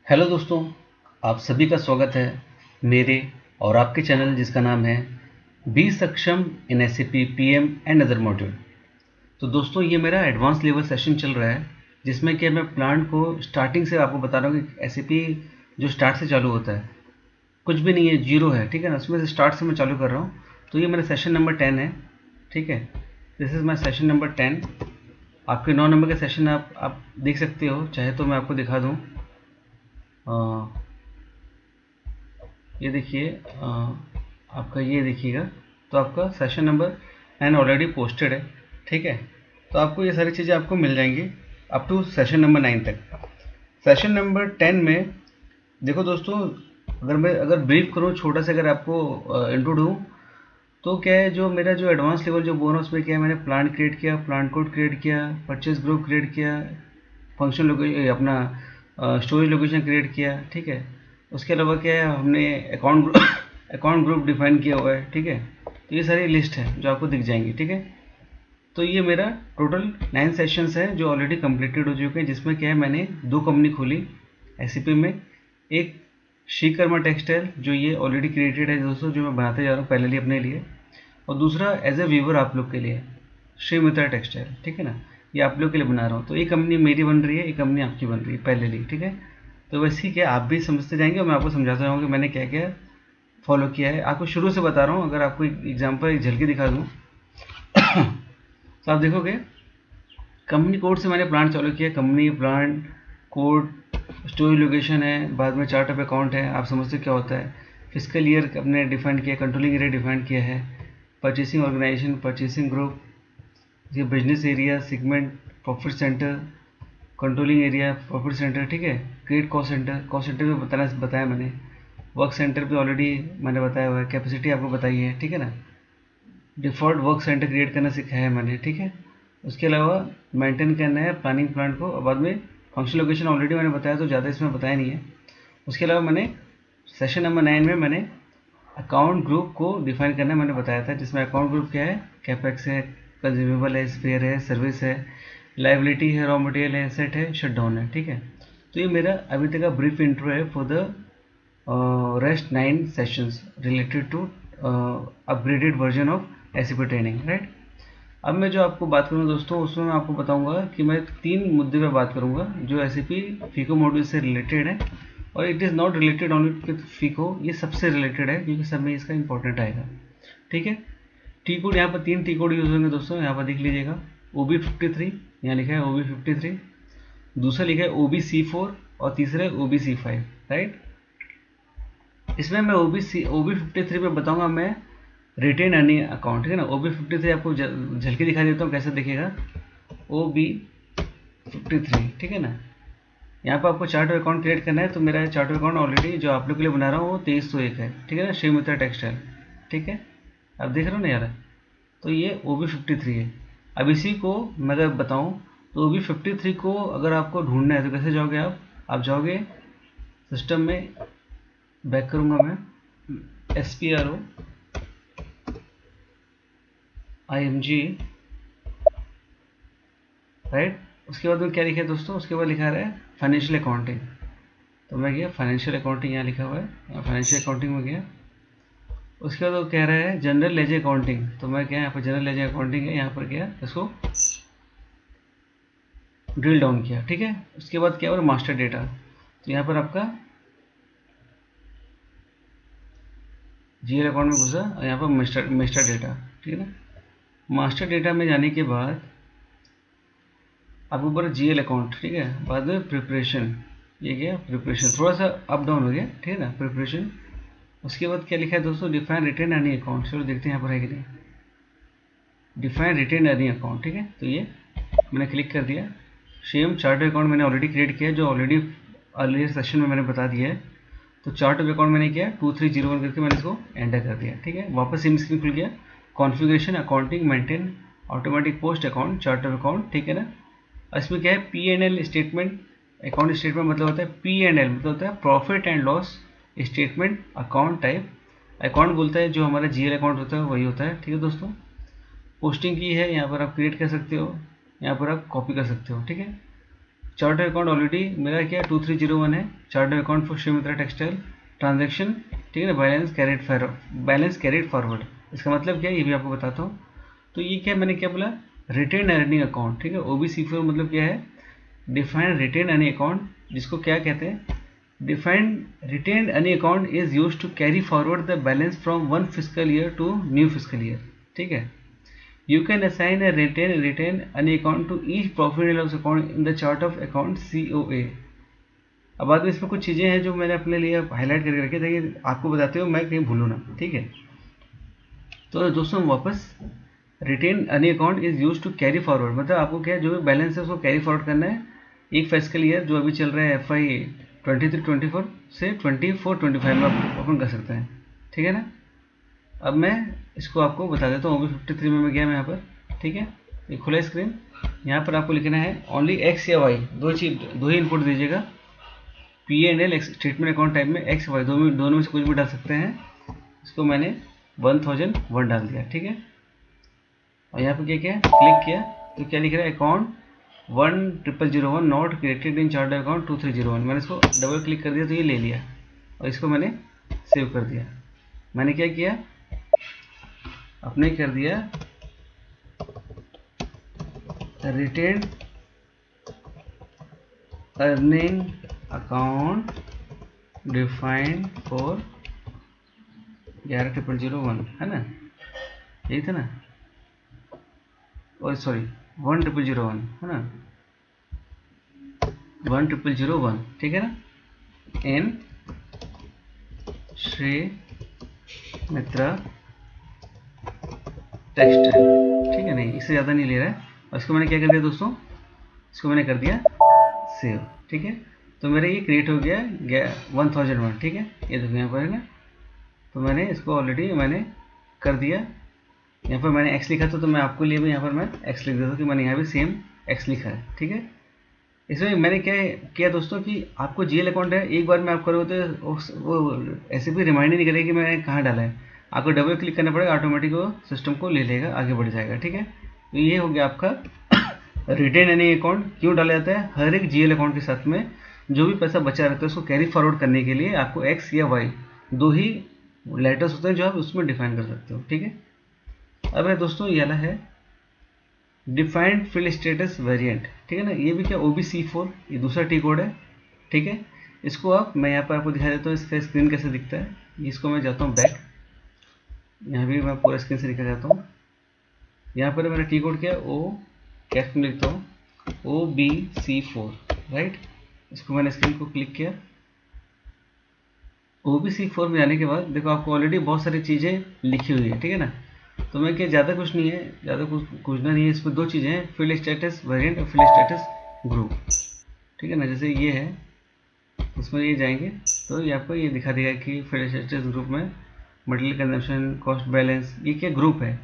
Hello दोस्तों, आप सभी का स्वागत है मेरे और आपके चैनल जिसका नाम है be Saksham in SAP PM and other module. तो दोस्तों, ये मेरा एडवांस लेवल सेशन चल रहा है जिसमें कि मैं प्लांट को स्टार्टिंग से आपको बता रहा हूँ कि एसएपी जो स्टार्ट से चालू होता है कुछ भी नहीं है, जीरो है, ठीक है ना। उसमें से स्टार्ट से मैं चालू कर रहा हूँ। तो ये मेरा सेशन नंबर 10 है, ठीक है। This is my session number 10। आपके 9 नंबर के सेशन आप देख सकते हो, चाहे तो मैं आपको दिखा दूँ। ये देखिए, आपका ये देखिएगा, तो आपका सेशन नंबर 9 ऑलरेडी पोस्टेड है, ठीक है। तो आपको ये सारी चीज़ें आपको मिल जाएंगी अप टू सेशन नंबर 9 तक। सेशन नंबर 10 में देखो दोस्तों, अगर ब्रीफ करूँ छोटा सा, अगर आपको इंट्रो दूँ, तो क्या है, जो मेरा जो एडवांस लेवल जो बोनस में क्या है, मैंने प्लांट क्रिएट किया, प्लांट कोड क्रिएट किया, परचेज ग्रुप क्रिएट किया, फंक्शन अपना स्टोरेज लोकेशन क्रिएट किया, ठीक है। उसके अलावा क्या है, हमने अकाउंट ग्रुप डिफाइन किया हुआ है, ठीक है। तो ये सारी लिस्ट है जो आपको दिख जाएंगी, ठीक है। तो ये मेरा टोटल 9 सेशंस है जो ऑलरेडी कंप्लीटेड हो चुके हैं, जिसमें क्या है, मैंने 2 कंपनी खोली एससीपी में। एक श्रीकर्मा टेक्सटाइल, जो ये ऑलरेडी क्रिएटेड है दोस्तों, जो मैं बनाते जा रहा हूँ पहले लिए अपने लिए, और दूसरा एज ए व्यूवर आप लोग के लिए श्री मित्रा टेक्सटाइल, ठीक है ना। ये आप लोग के लिए बना रहा हूँ। तो एक कंपनी मेरी बन रही है, एक कंपनी आपकी बन रही है पहले लिए, ठीक है। तो वैसे ही क्या, आप भी समझते जाएंगे और मैं आपको समझाता रहूँगा कि मैंने क्या क्या फॉलो किया है। आपको शुरू से बता रहा हूँ, अगर आपको एक एग्जाम्पल, एक झलकी दिखा दूँ तो आप देखोगे, कंपनी कोड से मैंने प्लांट चालू किया। Company, plant code, storage location है, बाद में चार्ट ऑफ अकाउंट है, आप समझते क्या होता है। फिजिकल ईयर अपने डिफाइन किया, कंट्रोलिंग एरिया डिफाइन किया है, परचेसिंग ऑर्गेनाइजेशन, परचेसिंग ग्रुप, ये business area, segment, profit centre, controlling area, profit centre, ठीक है। क्रिएट कॉस्ट सेंटर में बताया मैंने। वर्क सेंटर पे ऑलरेडी मैंने बताया हुआ है। कैपेसिटी आपको बताई है, ठीक है ना। डिफ़ॉल्ट वर्क सेंटर क्रिएट करना सिखाया है मैंने, ठीक है। उसके अलावा मेंटेन करना है प्लानिंग प्लांट को, और बाद में फंक्शन लोकेशन ऑलरेडी मैंने बताया, तो ज़्यादा इसमें बताया नहीं है। उसके अलावा मैंने सेशन नंबर 9 में मैंने अकाउंट ग्रुप को डिफाइन करना मैंने बताया था, जिसमें अकाउंट ग्रुप क्या है, कैपेक्स है, कंज्यूमेबल है, स्पेयर है, सर्विस है, लाइबिलिटी है, रॉ मटेरियल है, एसेट है, शटडाउन है, ठीक है। तो ये मेरा अभी तक का ब्रीफ इंट्रो है for the rest 9 sessions related to upgraded version of SAP training, right. अब मैं जो आपको बात करूँगा दोस्तों, उसमें मैं आपको बताऊंगा कि मैं 3 मुद्दे पे बात करूंगा जो एसएपी फीको मॉड्यूल से रिलेटेड है, और it is not related only with FICO, ये सबसे रिलेटेड है क्योंकि सब में इसका इंपॉर्टेंट आएगा, ठीक है। टी कोड, यहाँ पर 3 टी कोड यूज होंगे दोस्तों, यहाँ पर देख लीजिएगा। OB53 यहाँ लिखा है, OB53, दूसरा लिखा है OB4, और तीसरा है OB5, राइट। इसमें मैं OB53 पे बताऊंगा मैं रिटेन अर्निंग अकाउंट, ठीक है ना। OB53 आपको झलकी दिखा देता हूँ कैसे दिखेगा। OB53, ठीक है ना। यहाँ पर आपको चार्ट ऑफ अकाउंट क्रिएट करना है। तो मेरा चार्ट ऑफ अकाउंट ऑलरेडी जो आप लोग के लिए बना रहा हूँ वो 2301 है, ठीक है ना, श्री मित्रा टेक्सटाइल, ठीक है। आप देख रहे हो ना यार, तो ये OB53 है। अब इसी को मैं अगर बताऊँ, तो OB53 को अगर आपको ढूंढना है तो कैसे जाओगे आप जाओगे सिस्टम में, बैक करूँगा मैं, SPRO IMG, राइट। उसके बाद में क्या लिखा है दोस्तों, उसके बाद लिखा रहा है फाइनेंशियल अकाउंटिंग। तो मैं गया फाइनेंशियल अकाउंटिंग, यहाँ लिखा हुआ है, यहाँ फाइनेंशियल अकाउंटिंग में गया। उसके बाद वो कह रहा है जनरल लेजर अकाउंटिंग, तो मैं क्या, यहाँ पर जनरल लेजर अकाउंटिंग है, यहाँ पर गया, इसको ड्रिल डाउन किया, ठीक है। उसके बाद क्या हुआ, मास्टर डेटा, तो यहाँ पर आपका GL अकाउंट में घुसा, और यहाँ पर मास्टर डेटा, ठीक है ना। मास्टर डेटा में जाने के बाद आपको ऊपर GL अकाउंट, ठीक है। बाद में प्रिपरेशन, ये गया प्रिपरेशन, थोड़ा सा अप डाउन हो गया, ठीक है ना, प्रिपरेशन। उसके बाद क्या लिखा है दोस्तों, डिफाइन रिटेन अर्निंग अकाउंट। चलो देखते हैं यहाँ पर है कि नहीं, डिफाइन रिटेन अर्निंग अकाउंट, ठीक है। तो ये मैंने क्लिक कर दिया। सेम चार्ट अकाउंट मैंने ऑलरेडी क्रिएट किया, जो ऑलरेडी अर्लियर सेशन में मैंने बता दिया है। तो चार्ट ऑफ अकाउंट मैंने किया 2301 करके मैंने इसको एंटर कर दिया, ठीक है। वापस सेम स्क्रीन खुल गया, configuration, accounting, maintain, automatic post account, chart of account, ठीक है ना। इसमें क्या है, P&L स्टेटमेंट, अकाउंट स्टेटमेंट मतलब होता है P&L, मतलब होता है profit and loss statement, account type, account बोलता है जो हमारा GL अकाउंट होता है वही होता है, ठीक है दोस्तों। पोस्टिंग की है, यहाँ पर आप क्रिएट कर सकते हो, यहाँ पर आप कॉपी कर सकते हो, ठीक है। चार्ट अकाउंट ऑलरेडी मेरा क्या 2301 है, chart account for Shri Mitra textile transaction, ठीक है ना, बैलेंस कैरिड फॉरवर्ड। इसका मतलब क्या है ये भी आपको बताता हूँ। तो ये क्या मैंने क्या बोला, रिटेन अर्निंग अकाउंट, ठीक है। OBC4 मतलब क्या है, डिफाइंड रिटेन अर्निंग अकाउंट, जिसको क्या कहते हैं, defined retained earning account is use to carry forward the balance from one physical year to new physical year, ठीक है। You can assign a retain any account to each profit and loss account in the chart of account COA। अब बाद में इसमें कुछ चीज़ें हैं जो मैंने अपने लिए हाईलाइट करके रखी ताकि आपको बताते हुए मैं कहीं भूलूँ ना, ठीक है। तो दोस्तों वापस रिटेन अनी account is use to carry forward, मतलब आपको क्या जो भी बैलेंस है उसको कैरी फॉरवर्ड करना है एक फिजिकल ईयर जो अभी चल रहा है FY 23-24 से 24-25 में आप ओपन कर सकते हैं, ठीक है ना। अब मैं इसको आपको बता देता हूँ। OB53 में मैं गया मैं यहाँ पर, ठीक है, ये खुला स्क्रीन। यहाँ पर आपको लिखना है ओनली X या Y, दो ही इनपुट दीजिएगा। P&L स्टेटमेंट अकाउंट टाइप में X Y दोनों में से कुछ भी डाल सकते हैं। इसको मैंने 1001 डाल दिया, ठीक है। और यहाँ पर क्या किया, क्लिक किया तो क्या लिख रहा है, account 1001 not created in chart account 2301। मैंने इसको डबल क्लिक कर दिया तो ये ले लिया और इसको मैंने सेव कर दिया। मैंने क्या किया, अपने कर दिया retained earning account defined for 11,001, है ना, यही था ना, और सॉरी 10,001 है ना, 10,001, ठीक है ना, इन श्री मित्रा टेक्सटाइल, ठीक है, नहीं इससे ज़्यादा नहीं ले रहा है। और इसको मैंने क्या कर दिया दोस्तों, इसको मैंने कर दिया सेव, ठीक है। तो मेरा ये क्रिएट हो गया 1001, ठीक है, ये देखो यहाँ पर है ना। तो मैंने इसको ऑलरेडी मैंने कर दिया। यहाँ पर मैंने X लिखा था तो मैं आपको लिए भी यहाँ पर मैं X लिख देता हूँ कि मैंने यहाँ भी सेम X लिखा है, ठीक है। इसमें मैंने क्या किया दोस्तों कि आपको GL अकाउंट है, एक बार में आप करोगे तो वो ऐसे भी रिमाइंड नहीं करेगा कि मैंने कहाँ डाला है। आपको डबल क्लिक करना पड़ेगा, ऑटोमेटिक वो सिस्टम को ले लेगा, आगे बढ़ जाएगा, ठीक है। तो ये हो गया आपका रिटेन अर्निंग अकाउंट। क्यों डाला जाता है, हर एक GL अकाउंट के साथ में जो भी पैसा बचा रहता है उसको कैरी फॉरवर्ड करने के लिए आपको X या Y दो ही लेटर्स होते हैं जो आप उसमें डिफाइन कर सकते हो, ठीक है। अब है दोस्तों ये वाला है डिफाइंड फील्ड स्टेटस वेरिएंट, ठीक है ना। ये भी क्या OBC4, ये दूसरा टी कोड है, ठीक है। इसको आप मैं यहाँ पर आपको दिखा देता हूँ इसका स्क्रीन कैसे दिखता है। इसको मैं जाता हूँ बैक, यहाँ भी मैं पूरा स्क्रीन से दिखा जाता हूँ। यहाँ पर मेरा टी कोड क्या है, O कैश में लिखता हूँ OBC4, राइट। इसको मैंने स्क्रीन को क्लिक किया। OBC4 में जाने के बाद देखो आपको ऑलरेडी बहुत सारी चीज़ें लिखी हुई है, ठीक है ना। तो मैं क्या ज़्यादा कुछ नहीं है, ज़्यादा कुछ नहीं है। इसमें दो चीज़ें हैं, फील्ड स्टेटस वेरिएंट और फील्ड स्टेटस ग्रुप, ठीक है ना। जैसे ये है उसमें ये जाएंगे तो ये आपको ये दिखा देगा कि फील्ड स्टेटस ग्रुप में मटेरियल कंजम्पशन, कॉस्ट बैलेंस, ये क्या ग्रुप है,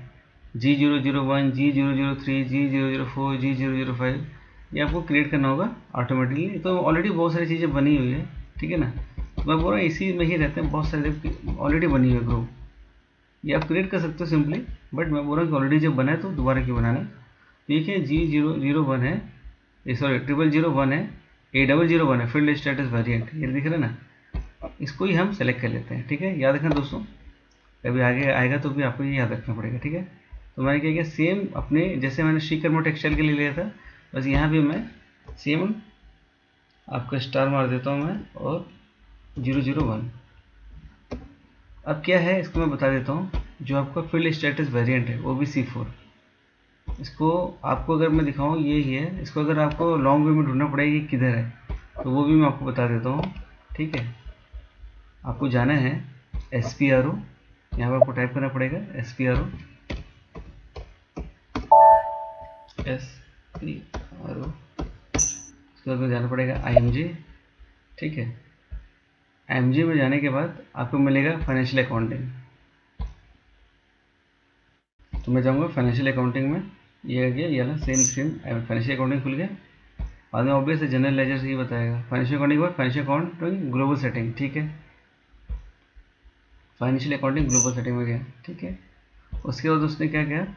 G001, G003, G004, G005, ये आपको क्रिएट करना होगा ऑटोमेटिकली। तो ऑलरेडी बहुत सारी चीज़ें बनी हुई है, ठीक है ना। तो मैं बोल रहा हूँ इसी में ही रहते हैं, बहुत सारे ऑलरेडी बनी हुई है ग्रुप, ये आप क्रिएट कर सकते हो सिंपली। बट मैं बोल रहा हूँ कि ऑलरेडी जब बना है तो दोबारा क्यों बनाना है। तो ये क्या G001 है, ये सॉरी 0001 है, A001 है, फील्ड स्टेटस वेरिएंट, ये दिख रहा है ना। इसको ही हम सेलेक्ट कर लेते हैं, ठीक है। याद रखना दोस्तों, कभी आगे आएगा तो भी आपको ये याद रखना पड़ेगा, ठीक है। तो मैंने क्या किया, सेम अपने जैसे मैंने श्रीकर्मा टेक्सटाइल के लिए लिया था, बस यहाँ भी मैं सेम आपका स्टार मार देता हूँ मैं और 001। अब क्या है इसको मैं बता देता हूँ। जो आपका फील्ड स्टेटस वेरिएंट है OBC4, इसको आपको अगर मैं दिखाऊँ ये ही है। इसको अगर आपको लॉन्ग वे में ढूंढना पड़ेगा कि किधर है तो वो भी मैं आपको बता देता हूँ, ठीक है। आपको जाना है SPRO, यहाँ पर आपको टाइप करना पड़ेगा SPRO, उसके बाद जाना पड़ेगा IMG, ठीक है। IMG में जाने के बाद आपको मिलेगा फाइनेंशियल अकाउंटिंग। तो मैं जाऊँगा फाइनेंशियल अकाउंटिंग में, ये आ गया, ये वाला सेम स्क्रीन फाइनेंशियल अकाउंटिंग खुल गया। बाद में ऑब्वियस है जनरल लेजर से ही बताएगा। फाइनेंशियल अकाउंटिंग के बाद फाइनेंशियल अकाउंटिंग ग्लोबल सेटिंग, ठीक है। फाइनेंशियल अकाउंटिंग ग्लोबल सेटिंग में गया, ठीक है। उसके बाद उसने क्या किया,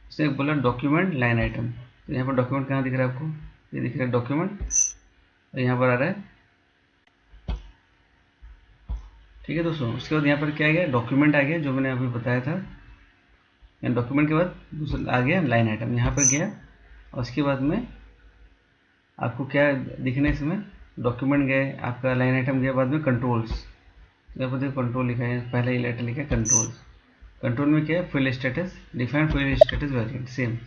उसने बोला डॉक्यूमेंट लाइन आइटम। तो यहाँ पर डॉक्यूमेंट कहाँ दिख रहा है आपको, ये दिख रहा है डॉक्यूमेंट, और यहाँ पर आ रहा है, ठीक है दोस्तों। उसके बाद यहाँ पर क्या आ गया, डॉक्यूमेंट आ गया जो मैंने अभी बताया था। डॉक्यूमेंट के बाद दूसरा आ गया लाइन आइटम, यहाँ पर गया, और उसके बाद में आपको क्या दिखना है इसमें, डॉक्यूमेंट गए, आपका लाइन आइटम गया, बाद में कंट्रोल्स, यहाँ पर देखो कंट्रोल लिखा है, पहला ही लेटर लिखा है कंट्रोल्स। कंट्रोल में क्या है, field status, define field status variant, same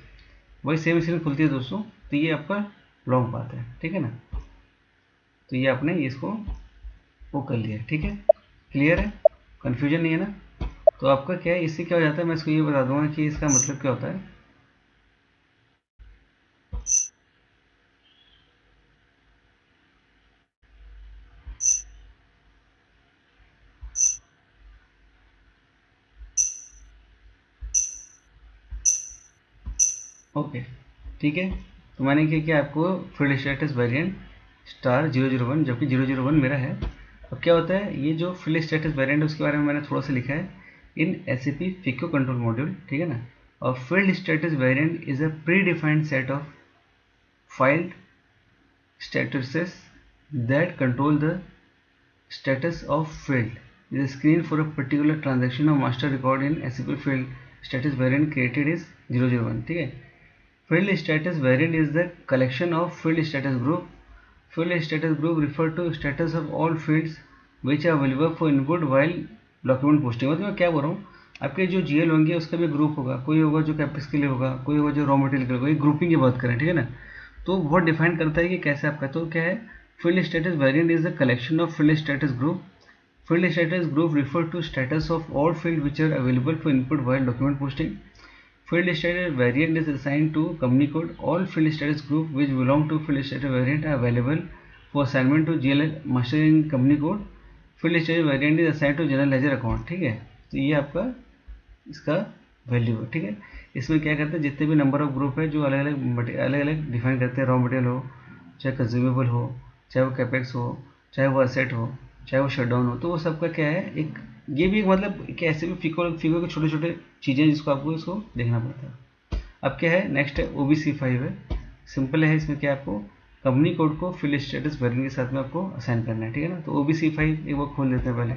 वही सेम स्क्रीन खुलती है दोस्तों। तो ये आपका लॉन्ग पाथ है, ठीक है ना। तो ये आपने इसको वो कर लिया, ठीक है, क्लियर है, कन्फ्यूजन नहीं है ना। तो आपका क्या है, इससे क्या हो जाता है, मैं इसको ये बता दूंगा कि इसका मतलब क्या होता है। ओके, ठीक है। तो मैंने क्या किया, आपको फील्ड स्टेटस वेरिएंट स्टार 001, जबकि 001 मेरा है। अब क्या होता है, ये जो फील्ड स्टेटस वेरिएंट है उसके बारे में मैंने थोड़ा सा लिखा है इन SAP FICO कंट्रोल मॉड्यूल, ठीक है ना। और field status variant is a pre defined set of filed statuses that control the status of field is a screen for a particular transaction or master record in SAP field status variant created is 001, ठीक है। field status variant is the collection of field status group. Field status group refer to status of all fields which are available for input while document posting। मतलब मैं क्या बोल रहा हूँ, आपके जो GL होंगे उसका भी ग्रुप होगा, कोई होगा जो कैपेक्स के लिए होगा, कोई होगा जो रॉ मटेरियल के लिए होगा, ये ग्रुपिंग की बात करें, ठीक है ना। तो वो डिफाइन करता है कि कैसे आपका, तो क्या है, field status variant is the collection of field status group. Field status group refer to status of all field which are available for input while document posting. Field status variant is assigned to company code. All field status group which belong to field status variant are available for assignment to GL master in company code. Field status variant is assigned to general ledger account, ठीक है। तो ये आपका इसका value है, ठीक है। इसमें क्या करते हैं, जितने भी नंबर ऑफ ग्रुप है जो अलग अलग डिफाइन करते हैं, रॉ मटेरियल हो, चाहे कंज्यूमेबल हो, चाहे वो कैपेक्स हो, चाहे वो असेट हो, चाहे वो शटडाउन हो, तो वो सबका क्या है, एक ये भी एक मतलब कि ऐसे भी फिको के छोटे छोटे चीज़ें जिसको आपको इसको देखना पड़ता है। अब क्या है, नेक्स्ट है OBC5 है, सिंपल है। इसमें क्या आपको कंपनी कोड को फील्ड स्टेटस वेरिएंट के साथ में आपको असाइन करना है, ठीक है ना। तो OBC5 एक बार खोल देते हैं पहले,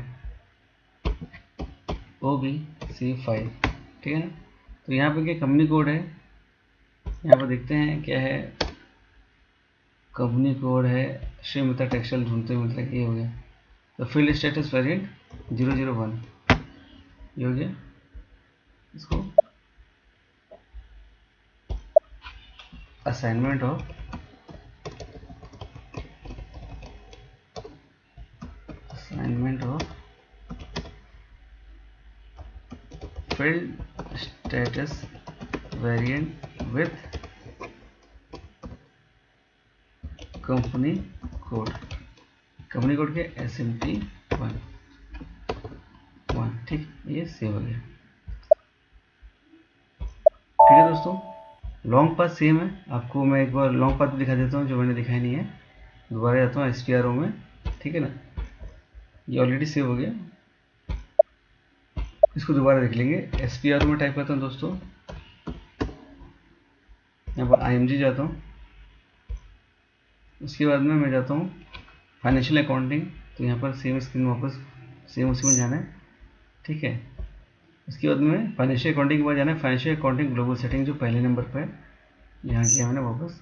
OBC5, ठीक है ना। तो यहाँ पे क्या कंपनी कोड है, यहाँ पर देखते हैं क्या है, कंपनी कोड है श्रीमिता टेक्सटाइल, ढूंढते मतलब ये हो गया। तो फील्ड स्टेटस वेरिएंट 001 ये हो गया। इसको assignment of field status variant with company code के SMT1, ठीक, ये सेव हो गया, ठीक है दोस्तों। लॉन्ग पाथ सेम है, आपको मैं एक बार लॉन्ग पाथ दिखा देता हूँ जो मैंने दिखाई नहीं है, दोबारा जाता हूँ STRO में, ठीक है ना। ये ऑलरेडी सेव हो गया, इसको दोबारा देख लेंगे। STRO में टाइप करता हूँ दोस्तों, यहाँ पर IMG जाता हूँ, उसके बाद में मैं जाता हूँ फाइनेंशियल अकाउंटिंग। तो यहाँ पर सेम स्क्रीन वापस सेम उसी में जाना है, ठीक है। उसके बाद में फाइनेंशियल अकाउंटिंग के बाद जाना है फाइनेंशियल अकाउंटिंग ग्लोबल सेटिंग, जो पहले नंबर पर है, यहाँ किया मैंने वापस।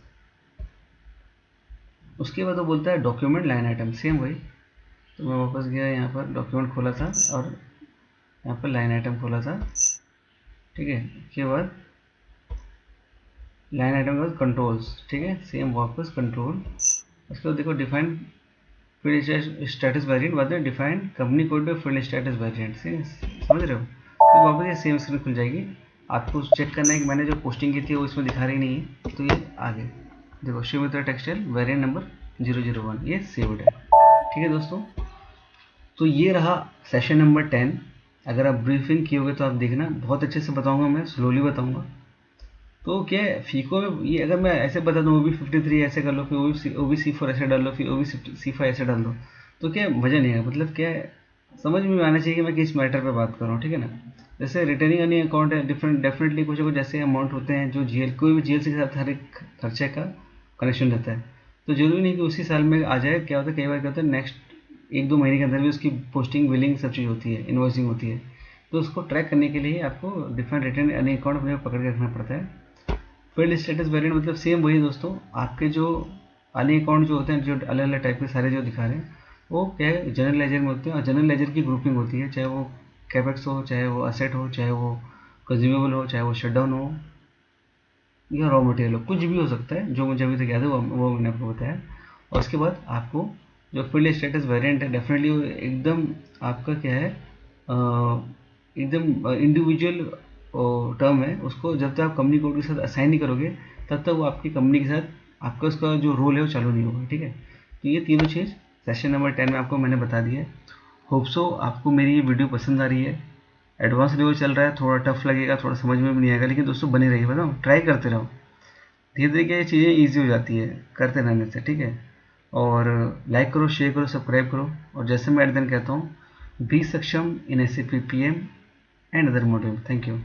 उसके बाद वो बोलता है डॉक्यूमेंट लाइन आइटम, सेम वही। तो मैं वापस गया, यहाँ पर डॉक्यूमेंट खोला था और यहाँ पर लाइन आइटम खोला था, ठीक है। उसके बाद लाइन आइटम के बाद कंट्रोल्स, ठीक है, सेम वापस कंट्रोल। उसके बाद देखो डिफाइन फील्ड स्टेटस वेरिएंट, बाद में डिफाइन कंपनी कोड पे फील्ड स्टेटस वेरिएंट, समझ रहे हो। तो वापस ये सेम स्क्रीन खुल जाएगी। आपको चेक करना है कि मैंने जो पोस्टिंग की थी वो इसमें दिखा रही नहीं है, तो ये आगे देखो श्रीमित्रा टेक्सटाइल वेरिएंट नंबर 001, ये सेव्ड है, ठीक है दोस्तों। तो ये रहा सेशन नंबर 10। अगर आप ब्रीफिंग किए होगे तो आप देखना, बहुत अच्छे से बताऊंगा, मैं स्लोली बताऊंगा। तो क्या है फीको में, ये अगर मैं ऐसे बता दूँ OB53 ऐसे कर लो, फिर OBC4 ऐसे डाल लो, फिर OBC5 ऐसे डाल दो, तो क्या मज़ा नहीं आएगा। मतलब क्या है, समझ में आना चाहिए कि मैं किस मैटर पे बात कर रहा हूँ, ठीक है ना। जैसे रिटर्निंग अर्निंग अकाउंट है, डेफिनेटली कुछ जैसे अमाउंट होते हैं जो GL, कोई भी GL के साथ हर एक खर्चे का कनेक्शन रहता है। तो जरूरी नहीं कि उसी साल में आ जाए, क्या होता है कई बार क्या होता है नेक्स्ट 1-2 महीने के अंदर भी उसकी पोस्टिंग, बिलिंग सब चीज़ होती है, इन्वॉइसिंग होती है। तो उसको ट्रैक करने के लिए आपको डिफरेंट रिटर्न अर्निंग अकाउंट अपने पकड़ के रखना पड़ता है। फील्ड स्टेटस वेरिएंट मतलब सेम वही दोस्तों, आपके जो अर्निंग अकाउंट जो होते हैं, जो अलग अलग टाइप के सारे जो दिखा रहे हैं, वो क्या है जनरल लेजर में होते हैं, और जनरल लेजर की ग्रुपिंग होती है, चाहे वो कैपेक्स हो, चाहे वो असेट हो, चाहे वो कंज्यूमेबल हो, चाहे वो शटडाउन हो या रॉ मटेरियल हो, कुछ भी हो सकता है। जो मुझे अभी तक याद है वो मैंने आपको बताया। और उसके बाद आपको जो फील्ड स्टेटस वेरिएंट है, डेफिनेटली एकदम आपका क्या है एकदम इंडिविजुअल टर्म है। उसको जब तक आप कंपनी कोड के साथ असाइन नहीं करोगे, तब तक वो आपकी कंपनी के साथ आपका उसका जो रोल है वो चालू नहीं होगा, ठीक है। तो ये तीनों चीज़ सेशन नंबर 10 में आपको मैंने बता दिया है। होप सो आपको मेरी ये वीडियो पसंद आ रही है। एडवांस लेवल चल रहा है, थोड़ा टफ लगेगा, थोड़ा समझ में भी नहीं आएगा, लेकिन दोस्तों बने रहिए, बताओ ट्राई करते रहो, धीरे धीरे क्या ये चीज़ें ईजी हो जाती है करते रहने से, ठीक है। और लाइक करो, शेयर करो, सब्सक्राइब करो, और जैसे मैं एट दिन कहता हूँ, B Saksham in SAP PM and other module. Thank you.